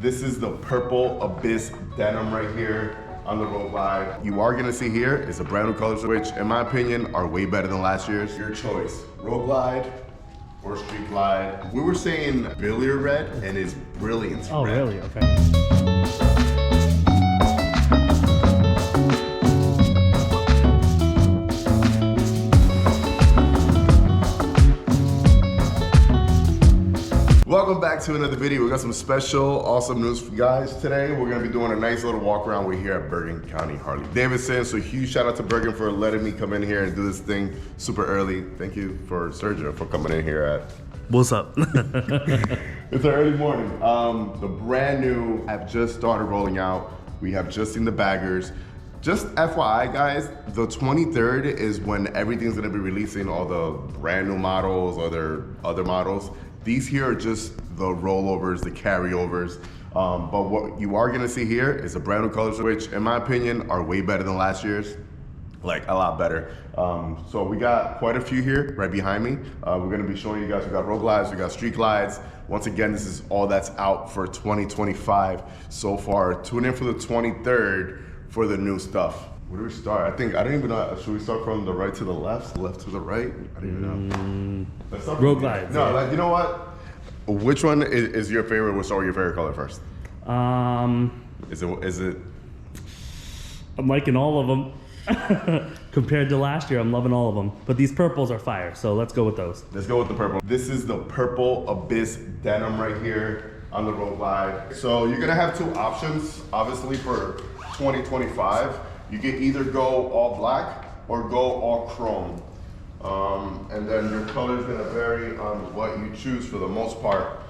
This is the purple Abyss denim right here on the Road Glide. You are gonna see here is a brand new color, which in my opinion are way better than last year's. Your choice, Road Glide or Street Glide. We were saying billiard red and it's brilliant. Oh, red. really? Okay. Welcome back to another video. We got some special, awesome news for you guys today. We're gonna be doing a nice little walk around. We're here at Bergen County Harley Davidson. So huge shout out to Bergen for letting me come in here and do this thing super early. Thank you for Sergio for coming in here at. What's up? It's an early morning. The brand new have just started rolling out. We have just seen the baggers. Just FYI guys, the 23rd is when everything's gonna be releasing all the brand new models, other models. These here are just the rollovers, the carryovers. But what you are gonna see here is a brand new colors, which in my opinion are way better than last year's. Like a lot better. So we got quite a few here right behind me. We're gonna be showing you guys, we got Road Glides, we got Street Glides. Once again, this is all that's out for 2025 so far. Tune in for the 23rd for the new stuff. Where do we start? I don't even know. Should we start from the right to the left to the right? I don't even know. Let's start Road Glides. No, like, you know what? Which one is your favorite? We'll start with your favorite color first. Is it? I'm liking all of them. Compared to last year, I'm loving all of them. But these purples are fire, so let's go with those. Let's go with the purple. This is the purple Abyss denim right here on the Road Glide. So you're gonna have two options, obviously, for 2025. You can either go all black or go all chrome. And then your color is gonna vary on what you choose for the most part.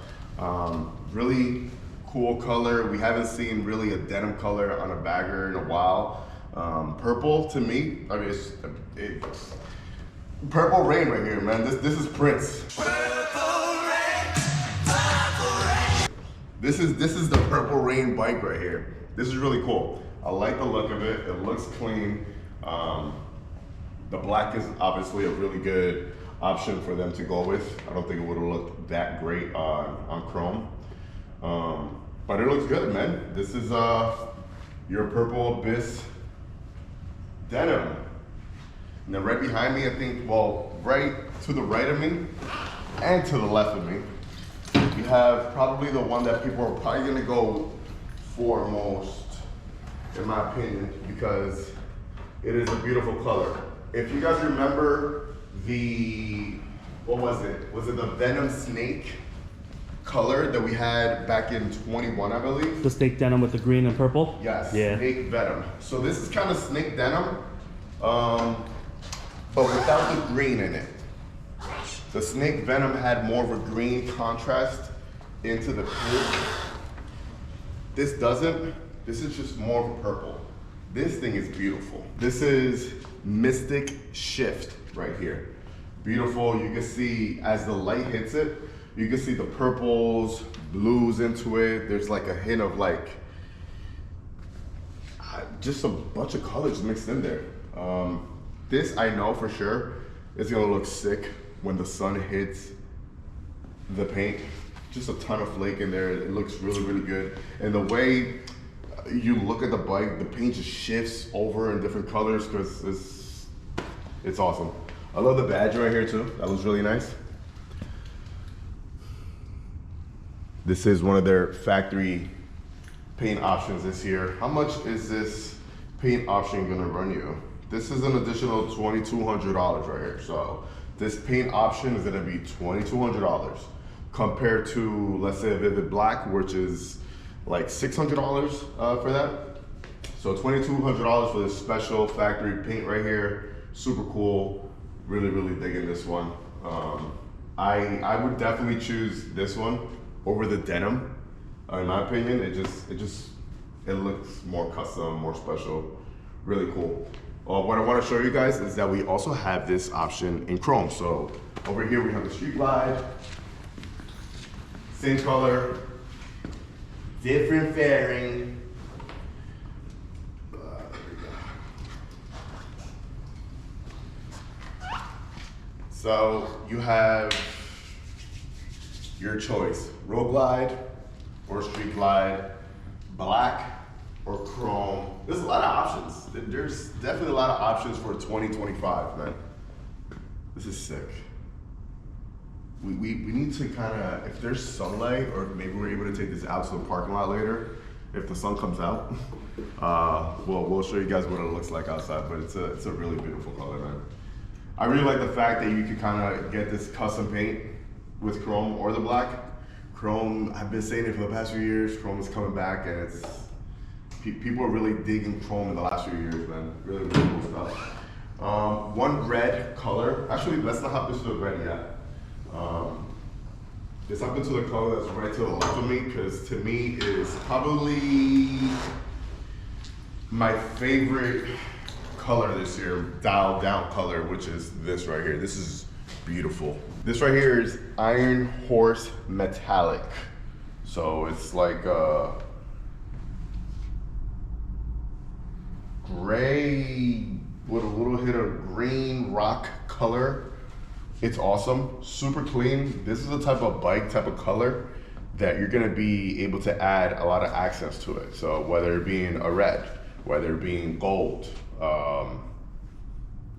Really cool color. We haven't seen really a denim color on a bagger in a while. Purple to me, I mean, it's purple rain right here, man. This is Prince. This is the purple rain bike right here. This is really cool. I like the look of it. It looks clean. The black is obviously a really good option for them to go with. I don't think it would have looked that great on chrome. But it looks good, man. This is your purple Abyss denim. And then right behind me, I think, well, right to the right of me and to the left of me, you have probably the one that people are probably gonna go for most, in my opinion, because it is a beautiful color. If you guys remember what was it? Was it the Venom Snake color that we had back in 21, I believe? The snake denim with the green and purple? Yes, yeah. Snake Venom. So this is kind of snake denim, but without the green in it. The Snake Venom had more of a green contrast into the paint. This doesn't. This is just more of a purple. This thing is beautiful. This is Mystic Shift right here. Beautiful. You can see as the light hits it, you can see the purples, blues into it. There's like a hint of like, just a bunch of colors mixed in there. This I know for sure is gonna look sick when the sun hits the paint. Just a ton of flake in there. It looks really, really good. And the way you look at the bike, the paint just shifts over in different colors because it's awesome. I love the badge right here too. That looks really nice. This is one of their factory paint options this year. How much is this paint option gonna run you? This is an additional $2,200 right here. So this paint option is gonna be $2,200 compared to, let's say, a Vivid Black, which is like $600 for that. So $2,200 for this special factory paint right here. Super cool. Really, really digging this one. I would definitely choose this one over the denim. In my opinion, it looks more custom, more special. Really cool. What I want to show you guys is that we also have this option in chrome. So over here we have the Street Glide. Same color, different fairing. So you have your choice, Road Glide or street glide, black or chrome. There's a lot of options. There's definitely a lot of options for 2025, man. This is sick. We need to kind of, if there's sunlight, or maybe we're able to take this out to the parking lot later, if the sun comes out, we'll show you guys what it looks like outside, but it's a really beautiful color, man. I really like the fact that you can kind of get this custom paint with chrome or the black. Chrome, I've been saying it for the past few years, chrome is coming back, and it's, people are really digging chrome in the last few years, man. Really, really cool stuff. One red color, actually let's not hop into the red yet. Let's hop into the color that's right to the left of me, because to me is probably my favorite color this year, dialed down color, which is this right here. This is beautiful. This right here is Iron Horse Metallic. So it's like gray with a little hit of green rock color. It's awesome, super clean. This is the type of bike, type of color that you're gonna be able to add a lot of accents to it. So whether it being a red, whether it being gold,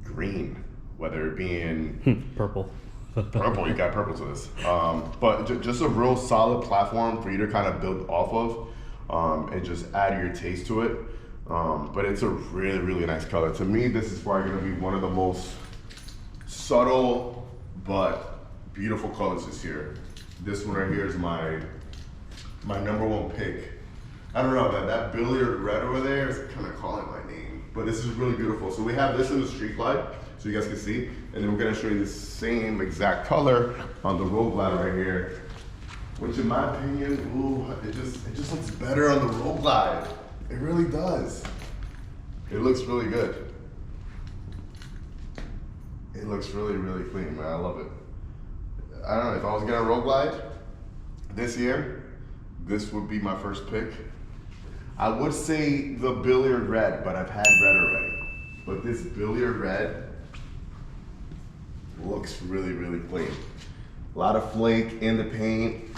green, whether it being purple. Purple, you got purple to this. But just a real solid platform for you to kind of build off of and just add your taste to it. But it's a really, really nice color. To me, this is probably gonna be one of the most subtle but beautiful colors this year. This one right here is my #1 pick. I don't know, that billiard red over there is kind of calling my name, but this is really beautiful. So we have this in the street glide, so you guys can see, and then we're gonna show you the same exact color on the road glide right here, which in my opinion, ooh, it just looks better on the road glide. It really does. It looks really good. It looks really, really clean, man. I love it. I don't know, if I was gonna road glide this year, this would be my first pick. I would say the billiard red, but I've had red already. But this billiard red looks really, really clean. A lot of flake in the paint,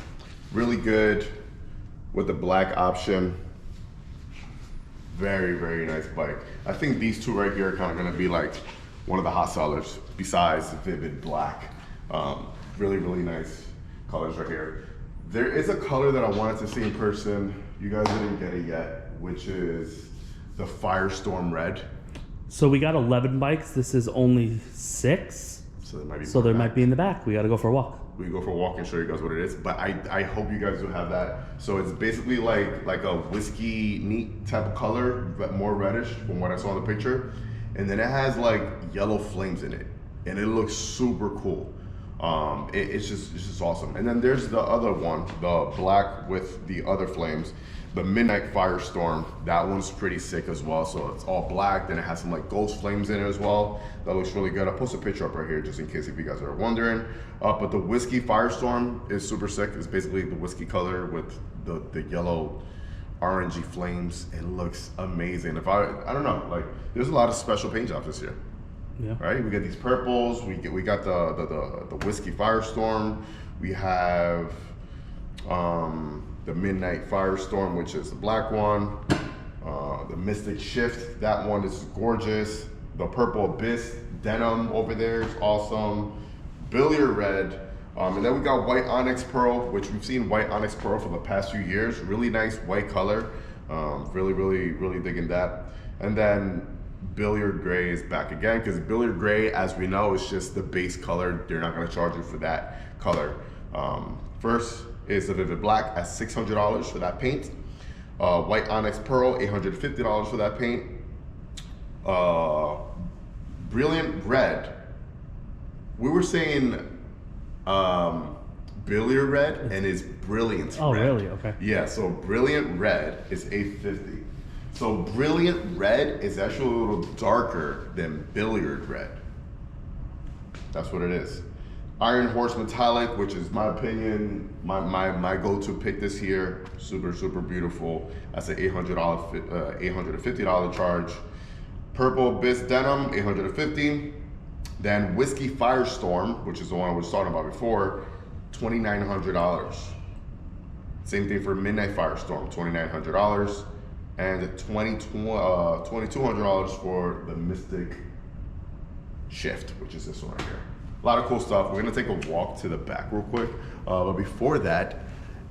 really good with the black option. Very, very nice bike. I think these two right here are kind of gonna be like one of the hot sellers besides the vivid black. Really, really nice colors right here. There is a color that I wanted to see in person. You guys didn't get it yet, which is the Firestorm red. So we got 11 bikes. This is only 6. So there might be. So there might be in the back. We got to go for a walk. We can go for a walk and show you guys what it is. But I hope you guys do have that. So it's basically like a whiskey neat type of color, but more reddish from what I saw in the picture. And then it has like yellow flames in it, and it looks super cool. It's just awesome. And then there's the other one, the black with the other flames, the Midnight Firestorm. That one's pretty sick as well. So it's all black, then it has some like ghost flames in it as well. That looks really good. I'll post a picture up right here just in case if you guys are wondering. But the Whiskey Firestorm is super sick. It's basically the whiskey color with the yellow orangey flames. It looks amazing. If I don't know, like there's a lot of special paint jobs this year. Yeah. Right? We got these purples. We got the Whiskey Firestorm. We have the Midnight Firestorm, which is the black one. The Mystic Shift. That one is gorgeous. The Purple Abyss denim over there is awesome. Billiard red. And then we got White Onyx Pearl, which we've seen White Onyx Pearl for the past few years. Really nice white color. Really, really, really digging that. And then Billiard Gray is back again, because Billiard Gray, as we know, is just the base color. They're not going to charge you for that color. First is the Vivid Black at $600 for that paint. White Onyx Pearl, $850 for that paint. Brilliant Red. We were saying Billiard Red, and it's Brilliant Red. Oh, really? Okay. Yeah, so Brilliant Red is $850. So Brilliant Red is actually a little darker than Billiard Red. That's what it is. Iron Horse Metallic, which is my opinion, my go-to pick this year. Super, super beautiful. That's an $850 charge. Purple Abyss Denim, $850. Then Whiskey Firestorm, which is the one I was talking about before, $2,900. Same thing for Midnight Firestorm, $2,900. And $2,200 for the Mystic Shift, which is this one right here. A lot of cool stuff. We're gonna take a walk to the back real quick. But before that,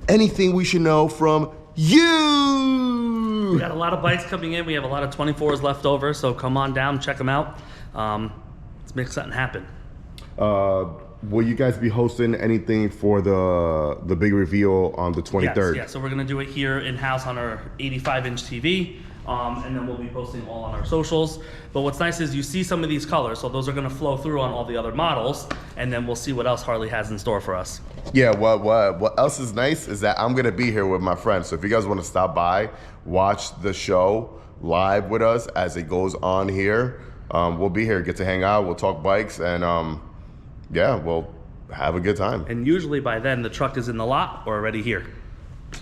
anything we should know from you? We got a lot of bikes coming in. We have a lot of 24s left over, so come on down, check them out. Let's make something happen. Will you guys be hosting anything for the big reveal on the 23rd? Yes, so we're gonna do it here in-house on our 85-inch TV, and then we'll be posting all on our socials. But what's nice is you see some of these colors, so those are gonna flow through on all the other models, and then we'll see what else Harley has in store for us. Yeah, what else is nice is that I'm gonna be here with my friends. So if you guys wanna stop by, watch the show live with us as it goes on here, we'll be here, get to hang out, we'll talk bikes, and yeah, we'll have a good time. And usually by then, the truck is in the lot or already here.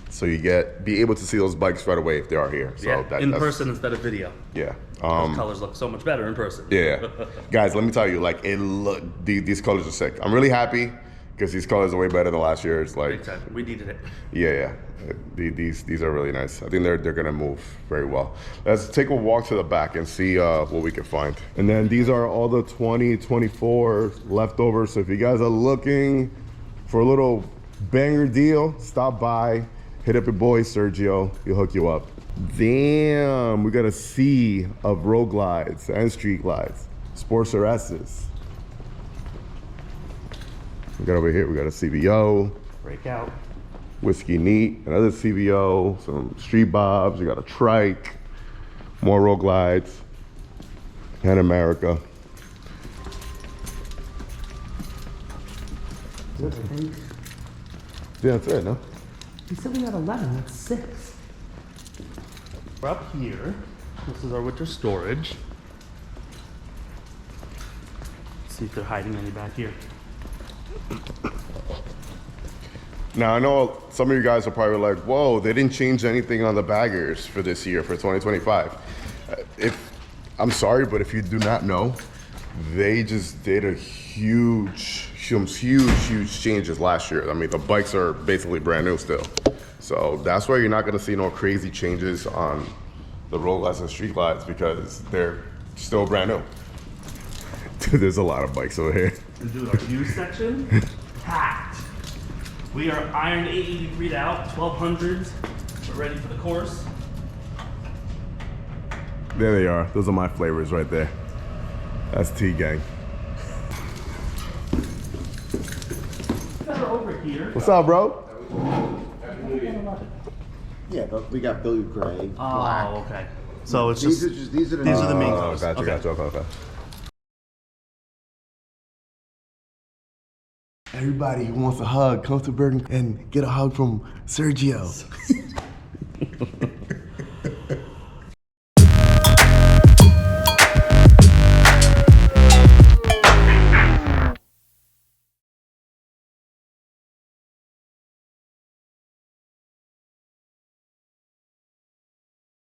So you be able to see those bikes right away if they are here. So Yeah, in that's person instead of video. Yeah. Those colors look so much better in person. Yeah. Guys, let me tell you, like, these colors are sick. I'm really happy because these colors are way better than last year. It's like, Big time. We needed it. yeah. These are really nice. I think they're gonna move very well. Let's take a walk to the back and see what we can find. And then these are all the 2024 leftovers. So if you guys are looking for a little banger deal, stop by, hit up your boy Sergio. He'll hook you up. Damn, we got a sea of road glides and street glides, Sportster S's. We got over here, we got a CVO, Breakout. Whiskey Neat, another CVO, some street bobs, we got a trike, more road glides, and America. I think Yeah, that's it, no? he said we got 11. That's 6. We're up here. This is our winter storage. Let's see if they're hiding any back here. Now, I know some of you guys are probably like, whoa, they didn't change anything on the baggers for this year, for 2025. I'm sorry, but if you do not know, they just did some huge changes last year. I mean, the bikes are basically brand new still. So that's why you're not gonna see no crazy changes on the road glides and street glides because they're still brand new. Dude, there's a lot of bikes over here. And do our used section. Packed. We are iron 883'd out, 1200s. We're ready for the course. There they are. Those are my flavors right there. That's T-Gang. Better over here. What's up, bro? Yeah, but we got blue, gray, black. Oh, okay. So it's These just are the these are the main Oh, colors. gotcha, Okay. gotcha, okay. Everybody who wants a hug, come to Bergen and get a hug from Sergio.